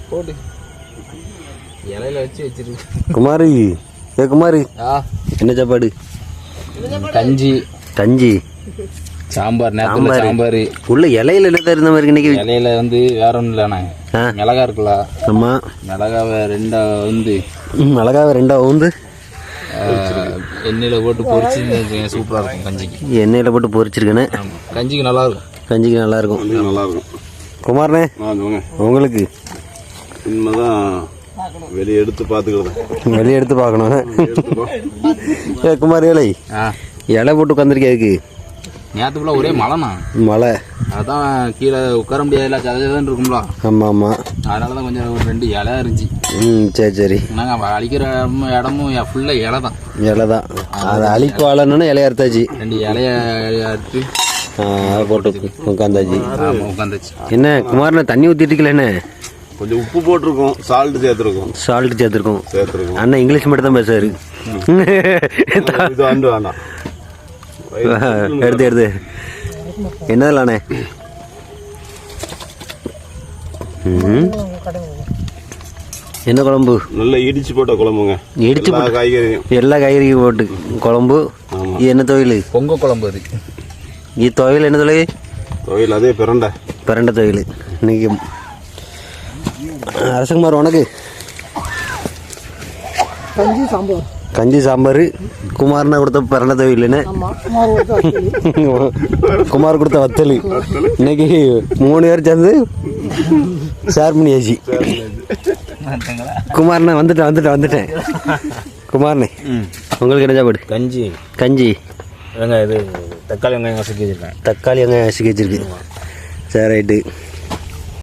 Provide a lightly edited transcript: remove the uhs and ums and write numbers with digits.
போட்டு இலையில வச்சு வச்சிருக்கு. குமாரி குமாரி என்ன சாப்பாடு? கஞ்சி கஞ்சி சாம்பார். நேரத்துல சாம்பார் உள்ள இலையில என்ன இருந்த மாதிரி இன்னைக்கு இலையில வந்து வேற ஒன்றும் இல்லைண்ணா. மிளகா இருக்குல்ல? ஆமா. மிளகாவை ரெண்டா வந்து மிளகாவை ரெண்டா வந்து எண்ணெயில் போட்டு பொரிச்சு சூப்பராக இருக்கும் கஞ்சிக்கு. எண்ணெயில் போட்டு பொரிச்சிருக்கேன்னு கஞ்சிக்கு நல்லா இருக்கும். கஞ்சிக்கு நல்லா இருக்கும். நல்லா இருக்கும். குமார்ண்ணே உங்களுக்கு உண்மைதான். வெளியே எடுத்து பார்த்துக்கிறது. வெளியே எடுத்து பார்க்கணும். குமார் இலை இலை போட்டு உட்காந்துருக்கேக்கு நேற்றுக்குள்ள ஒரே மழைண்ணா. மழை அதான் கீழே உட்கார முடியாதுல, சததான் இருக்கும்ல. ஆமாம் ஆமாம். அதனால தான் கொஞ்சம் ஒரு 2 இலை இருந்துச்சு. சரி சரி. நாங்கள் அழிக்கிற இடமும் ஃபுல்லாக இலை தான். இலை தான். அதை அழிக்கு வாழணுன்னு இலைய அறுத்தாச்சு. 2 இலைய அறுத்து போட்டு உட்காந்தாச்சு. உட்காந்துச்சு. என்ன குமார்ண்ணே தண்ணி ஊற்றிட்டுக்கல? என்ன கொஞ்சம் உப்பு போட்டிருக்கோம், சால்ட் சேர்த்துருக்கோம். சேர்த்துருக்கோம். அண்ணா இங்கிலீஷ் மட்டும் தான் பேசுவாரு. எடுத்து என்னதுலாண்ணே? என்ன குழம்பு? நல்லா இடிச்சு போட்ட குழம்புங்க. இடிச்சு போட்ட காய்கறியும் எல்லா காய்கறியும் போட்டு குழம்பு. இது என்ன துவையல்? பொங்க குழம்பு. அது இது துவையல் என்ன துவையல்? துவையல் அதே பிரண்டை துவையல். இன்னைக்கு அரசகுமார் உனக்கு கஞ்சி சாம்பார். குமார்னா கொடுத்த பிரண்டை துவையல்னு குமார் கொடுத்த வத்தல். இன்னைக்கு 3 பேர் சேர்ந்து ஷேர் பண்ணியாச்சு. குமார்ண்ணே வந்துட்டேன். குமார்ண்ணே உங்களுக்கு என்ன சாப்பாடு? கஞ்சி வெங்காயம். இது தக்காளி வெங்காயம் வசக்கி வச்சிருக்கேன். தக்காளி வெங்காயம் வசக்கி வச்சிருக்கு. சரி ரைட்டு.